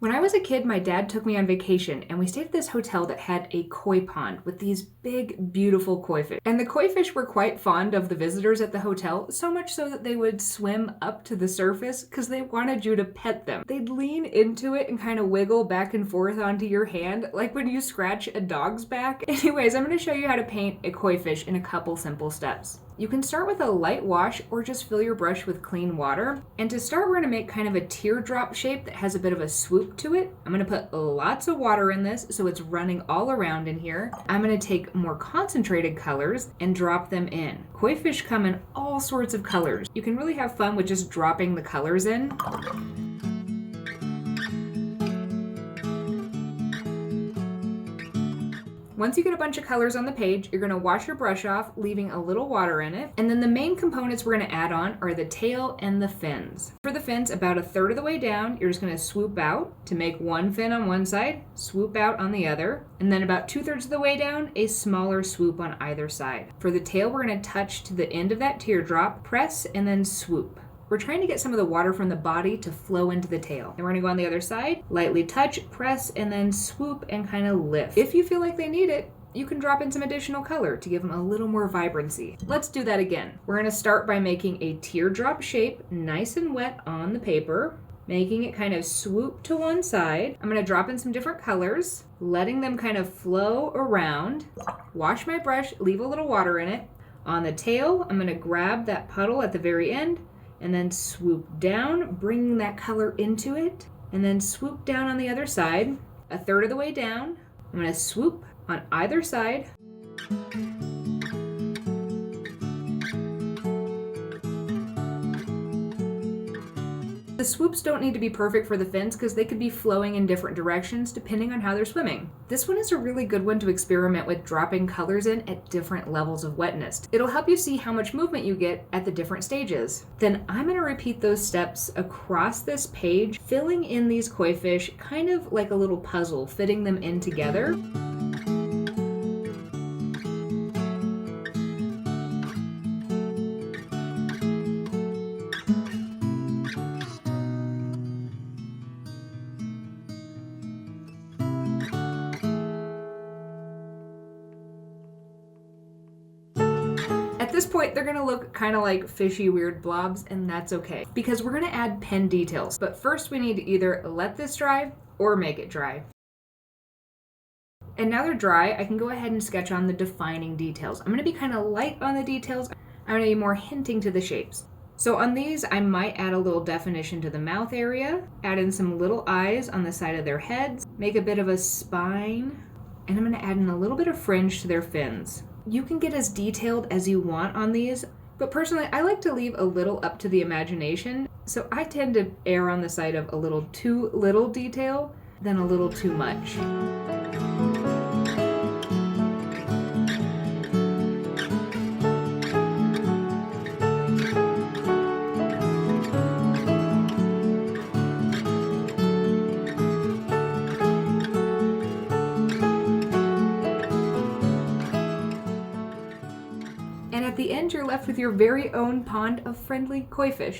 When I was a kid, my dad took me on vacation and we stayed at this hotel that had a koi pond with these big, beautiful koi fish. And the koi fish were quite fond of the visitors at the hotel, so much so that they would swim up to the surface because they wanted you to pet them. They'd lean into it and kind of wiggle back and forth onto your hand, like when you scratch a dog's back. Anyways, I'm going to show you how to paint a koi fish in a couple simple steps. You can start with a light wash or just fill your brush with clean water. And to start, we're going to make kind of a teardrop shape that has a bit of a swoop to it. I'm going to put lots of water in this so it's running all around in here. I'm going to take more concentrated colors and drop them in. Koi fish come in all sorts of colors. You can really have fun with just dropping the colors in. Once you get a bunch of colors on the page, you're going to wash your brush off, leaving a little water in it. And then the main components we're going to add on are the tail and the fins. For the fins, about a third of the way down, you're just going to swoop out to make one fin on one side, swoop out on the other. And then about 2/3 of the way down, a smaller swoop on either side. For the tail, we're going to touch to the end of that teardrop, press, and then swoop. We're trying to get some of the water from the body to flow into the tail. And we're gonna go on the other side, lightly touch, press, and then swoop and kind of lift. If you feel like they need it, you can drop in some additional color to give them a little more vibrancy. Let's do that again. We're gonna start by making a teardrop shape, nice and wet on the paper, making it kind of swoop to one side. I'm gonna drop in some different colors, letting them kind of flow around. Wash my brush, leave a little water in it. On the tail, I'm gonna grab that puddle at the very end, and then swoop down, bringing that color into it, and then swoop down on the other side. A third of the way down, I'm going to swoop on either side. The swoops don't need to be perfect for the fins because they could be flowing in different directions depending on how they're swimming. This one is a really good one to experiment with dropping colors in at different levels of wetness. It'll help you see how much movement you get at the different stages. Then I'm going to repeat those steps across this page, filling in these koi fish kind of like a little puzzle, fitting them in together. At this point, they're gonna look kind of like fishy, weird blobs, and that's okay, because we're gonna add pen details. But first we need to either let this dry or make it dry. And now they're dry, I can go ahead and sketch on the defining details. I'm gonna be kind of light on the details. I'm gonna be more hinting to the shapes. So on these, I might add a little definition to the mouth area, add in some little eyes on the side of their heads, make a bit of a spine, and I'm gonna add in a little bit of fringe to their fins. You can get as detailed as you want on these, but personally, I like to leave a little up to the imagination, so I tend to err on the side of a little too little detail than a little too much. And at the end, you're left with your very own pond of friendly koi fish.